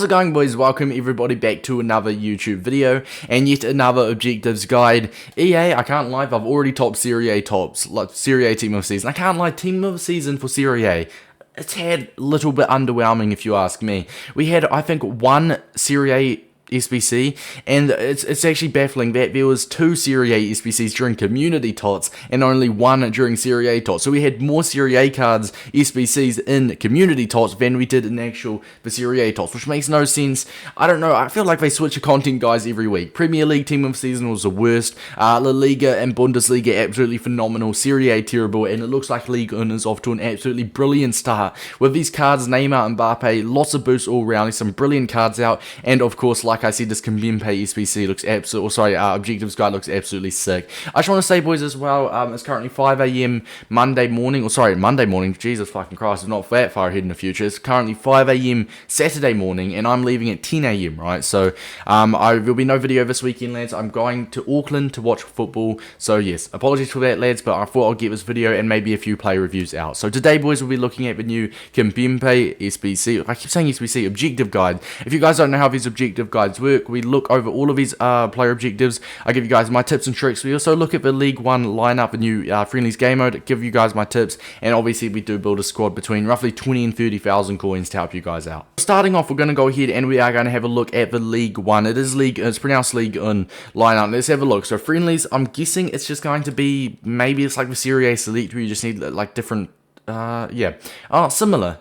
How's it going, boys? Welcome everybody back to another YouTube video and yet another objectives guide. EA, I can't lie, I've already topped Serie A tops, like Serie A team of the season. I can't lie, team of the season for Serie A. It's had a little bit underwhelming if you ask me. We had, I think, one Serie A SBC, and it's actually baffling that there was 2 Serie A SBCs during Community TOTS and only 1 during Serie A TOTS. So we had more Serie A cards, SBCs in Community TOTS than we did in actual the Serie A TOTS, which makes no sense. I don't know, I feel like they switch the content guys every week. Premier League team of the season was the worst, La Liga and Bundesliga absolutely phenomenal, Serie A terrible, and it looks like Ligue 1 is off to an absolutely brilliant start. With these cards, Neymar and Mbappe, lots of boosts all around, some brilliant cards out, and of course, like I said, this Kimpembe SBC looks absolutely, Objectives guide looks absolutely sick. I just want to say, boys, as well, it's currently 5 AM Monday morning, Jesus fucking Christ, it's not that far ahead in the future. It's currently 5 AM Saturday morning, and I'm leaving at 10 AM, right? So, there'll be no video this weekend, lads. I'm going to Auckland to watch football, so yes, apologies for that, lads, but I thought I'll get this video and maybe a few play reviews out. So today, boys, we'll be looking at the new Kimpembe SBC, I keep saying SBC, objective guide. If you guys don't know how these objective guides work, we look over all of these player objectives. I give you guys my tips and tricks. We also look at the League 1 lineup, the new friendlies game mode, give you guys my tips, and obviously we do build a squad between roughly 20 and 30,000 coins to help you guys out. Starting off, we're going to go ahead and we are going to have a look at the League 1. It's pronounced League 1 lineup. Let's have a look. So friendlies, I'm guessing it's just going to be, maybe it's like the Serie A Select where you just need like different similar,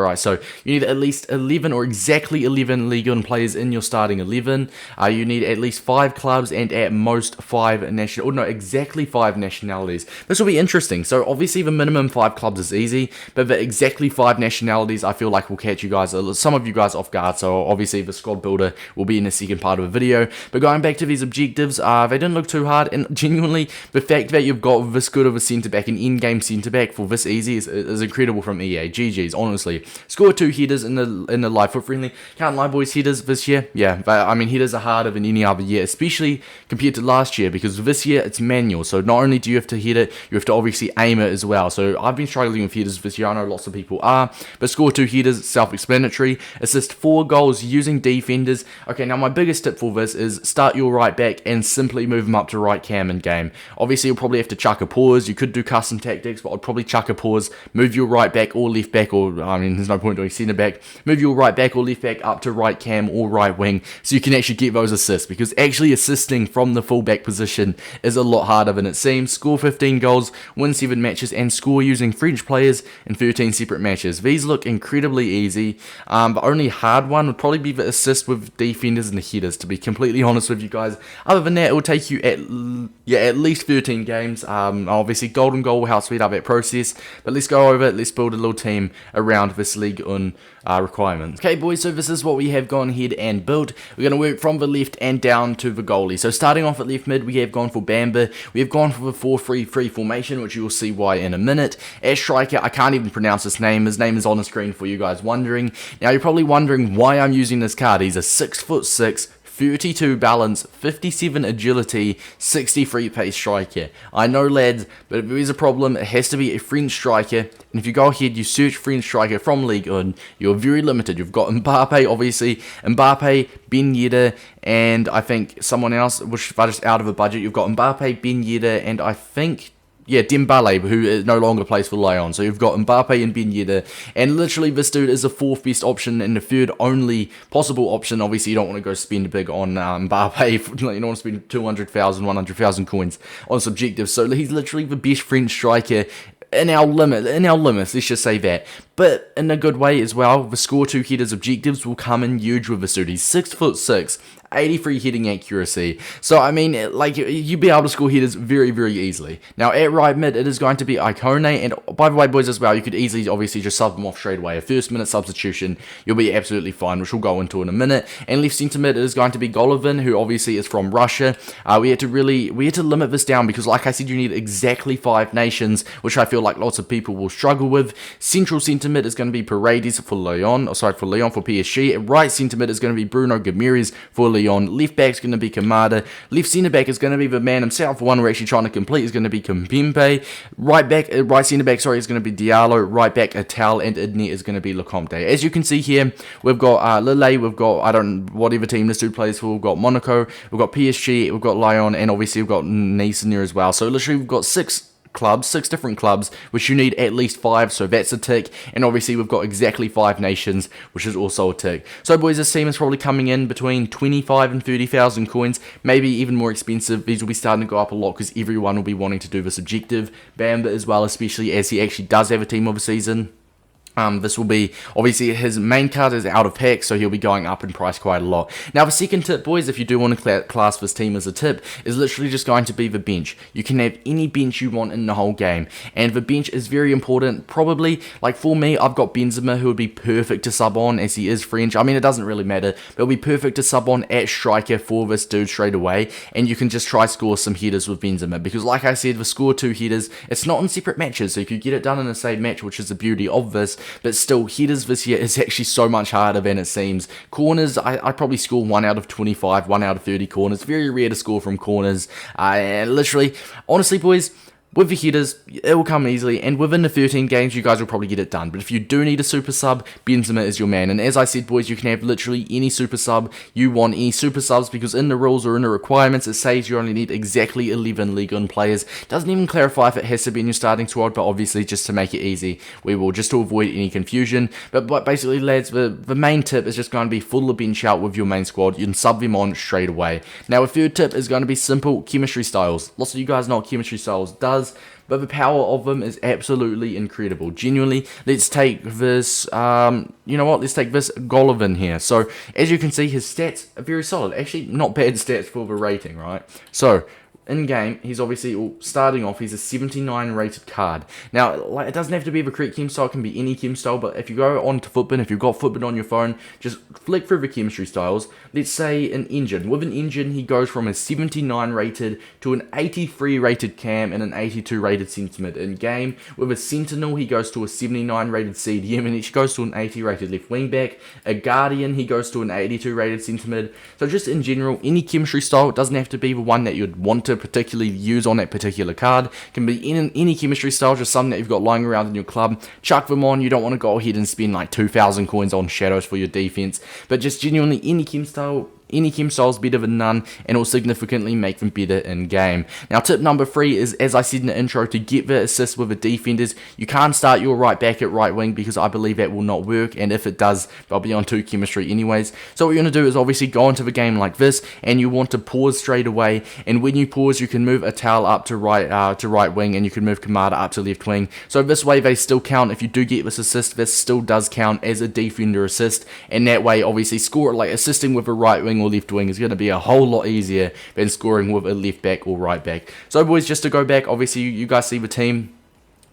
right? So you need at least 11 or exactly 11 Ligue 1 players in your starting 11. You need at least 5 clubs and at most 5 exactly 5 nationalities. This will be interesting. So obviously the minimum 5 clubs is easy, but the exactly 5 nationalities I feel like will catch you guys, some of you guys off guard. So obviously the squad builder will be in the second part of the video. But going back to these objectives, they didn't look too hard, and genuinely the fact that you've got this good of a centre back, an in-game centre back for this easy is incredible from EA. GG's, honestly. Scored 2 headers in the live foot friendly. Can't lie, boys, headers this year, yeah, but I mean headers are harder than any other year, especially compared to last year, because this year it's manual. So not only do you have to head it, you have to obviously aim it as well. So I've been struggling with headers this year. I know lots of people are, but score 2 headers, self-explanatory. Assist 4 goals using defenders. Okay, now my biggest tip for this is start your right back and simply move them up to right cam in game. Obviously you'll probably have to chuck a pause. You could do custom tactics, but I'd probably chuck a pause, move your right back or left back, or I mean there's no point doing centre back, move your right back or left back up to right cam or right wing, so you can actually get those assists, because actually assisting from the fullback position is a lot harder than it seems. Score 15 goals, win 7 matches, and score using French players in 13 separate matches. These look incredibly easy. The only hard one would probably be the assist with defenders and the headers, to be completely honest with you guys. Other than that, it will take you at least 13 games. Obviously golden goal will help speed up that process, but let's go over it. Let's build a little team around this League 1 requirements. Okay, boys, so this is what we have gone ahead and built. We're going to work from the left and down to the goalie. So starting off at left mid, we have gone for Bamba. We have gone for the 4-3-3 formation, which you will see why in a minute. As striker, I can't even pronounce his name. His name is on the screen for you guys wondering. Now, you're probably wondering why I'm using this card. He's a 6'6", 32 balance, 57 agility, 63 pace striker. I know, lads, but if there is a problem, it has to be a French striker. And if you go ahead, you search French striker from Ligue 1, you're very limited. You've got Mbappe, obviously, Mbappe, Ben Yedder, and I think someone else, which are just out of a budget. You've got Mbappe, Ben Yedder, and I think, yeah, Dembele, who no longer plays for Lyon. So you've got Mbappe and Ben Yedder, and literally this dude is the 4th best option and the 3rd only possible option. Obviously, you don't want to go spend big on Mbappe. You don't want to spend 200,000, 100,000 coins on subjective. So he's literally the best French striker in our limits, let's just say that. But in a good way as well, the score 2 headers objectives will come in huge with this dude. He's 6'6", 83 heading accuracy. So, I mean, like, you'll be able to score headers very, very easily. Now, at right mid, it is going to be Icone. And by the way, boys, as well, you could easily, obviously, just sub them off straight away. A first-minute substitution, you'll be absolutely fine, which we'll go into in a minute. And left centre mid, it is going to be Golovin, who obviously is from Russia. We had to limit this down because, like I said, you need exactly 5 nations, which I feel like lots of people will struggle with. Central centre mid is going to be Paredes for Lyon, for PSG. Right centre mid is going to be Bruno Guimaraes for Lyon. Left back is going to be Kamada. Left centre back is going to be the man himself, one we're actually trying to complete, is going to be Kimpembe. Right centre back, is going to be Diallo. Right back, Atal, and Idne is going to be Lecomte. As you can see here, we've got Lille, we've got, whatever team this dude plays for, we've got Monaco, we've got PSG, we've got Lyon, and obviously we've got Nice in there as well. So literally we've got six different clubs, which you need at least 5, so that's a tick. And obviously we've got exactly 5 nations, which is also a tick. So boys, this team is probably coming in between 25 and 30,000 coins, maybe even more expensive. These will be starting to go up a lot because everyone will be wanting to do this objective. Bamba as well, especially as he actually does have a team of a season. This will be, obviously his main card is out of pack, so he'll be going up in price quite a lot. Now the second tip, boys, if you do want to class this team as a tip, is literally just going to be the bench. You can have any bench you want in the whole game, and the bench is very important. Probably, like for me, I've got Benzema, who would be perfect to sub on, as he is French. I mean, it doesn't really matter, but it'll be perfect to sub on at striker for this dude straight away, and you can just try score some headers with Benzema, because like I said, the score 2 headers, it's not in separate matches, so you could get it done in the same match, which is the beauty of this. But still, headers this year is actually so much harder than it seems. Corners, I probably score 1 out of 25, 1 out of 30 corners. Very rare to score from corners. Literally, honestly, boys, with the headers, it will come easily, and within the 13 games, you guys will probably get it done. But if you do need a super sub, Benzema is your man. And as I said, boys, you can have literally any super sub you want, any super subs, because in the rules or in the requirements, it says you only need exactly 11 Ligue 1 players. Doesn't even clarify if it has to be in your starting squad, but obviously, just to make it easy, we will, just to avoid any confusion. But basically, lads, the main tip is just going to be full the bench out with your main squad. You can sub them on straight away. Now, a third tip is going to be simple chemistry styles. Lots of you guys know what chemistry styles does, but the power of them is absolutely incredible. Genuinely, let's take this, you know what, let's take this Golovin here. So, as you can see, his stats are very solid. Actually, not bad stats for the rating, right? So, in game, he's obviously, starting off, he's a 79 rated card. Now, like, it doesn't have to be the correct chem style, it can be any chem style, but if you go on to Footbin, if you've got Footbin on your phone, just flick through the chemistry styles. Let's say an engine. With an engine, he goes from a 79 rated to an 83 rated cam and an 82 rated centre-mid. In game, with a sentinel, he goes to a 79 rated CDM, and he goes to an 80 rated left wing back. A guardian, he goes to an 82 rated centre-mid. So just in general, any chemistry style, it doesn't have to be the one that you'd want to particularly use on that particular card. It can be in any chemistry style, just something that you've got lying around in your club. Chuck them on. You don't want to go ahead and spend like 2,000 coins on shadows for your defense, but just genuinely any chem style. Any chem style is better than none, and will significantly make them better in game. Now, tip number 3 is, as I said in the intro, to get the assist with the defenders. You can't start your right back at right wing, because I believe that will not work, and if it does, they'll be on 2 chemistry anyways. So what you're going to do is obviously go into the game like this, and you want to pause straight away, and when you pause, you can move Atal up to right wing, and you can move Kamada up to left wing. So this way, they still count. If you do get this assist, this still does count as a defender assist, and that way, obviously, assisting with a right wing or left wing is going to be a whole lot easier than scoring with a left back or right back. So boys, just to go back, obviously you guys see the team.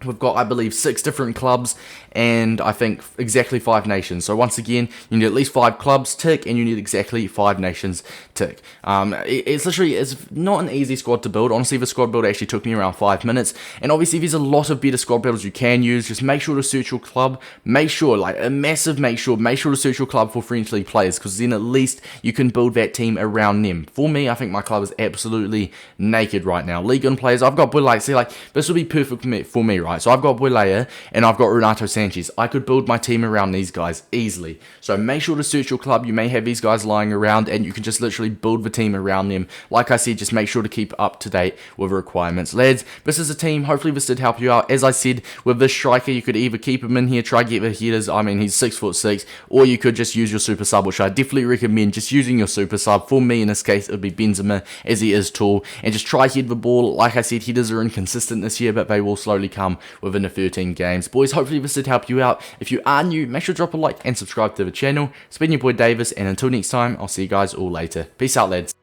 We've got, I believe, 6 different clubs, and I think exactly 5 nations. So once again, you need at least 5 clubs, tick, and you need exactly 5 nations, tick. It's not an easy squad to build. Honestly, the squad build actually took me around 5 minutes, and obviously there's a lot of better squad builders you can use. Just make sure to search your club. Make sure to search your club for French League players, because then at least you can build that team around them. For me, I think my club is absolutely naked right now. Ligue 1 players, I've got, this would be perfect for me, right? So I've got Buelaya and I've got Renato Sanchez. I could build my team around these guys easily. So make sure to search your club. You may have these guys lying around, and you can just literally build the team around them. Like I said, just make sure to keep up to date with the requirements. Lads, this is a team. Hopefully this did help you out. As I said, with this striker, you could either keep him in here, try get the headers. I mean, he's 6'6", or you could just use your super sub, which I definitely recommend just using your super sub. For me, in this case, it would be Benzema, as he is tall, and just try head the ball. Like I said, headers are inconsistent this year, but they will slowly come within the 13 games. Boys, hopefully this did help you out. If you are new, make sure to drop a like and subscribe to the channel. It's been your boy Davis, and until next time, I'll see you guys all later. Peace out, lads.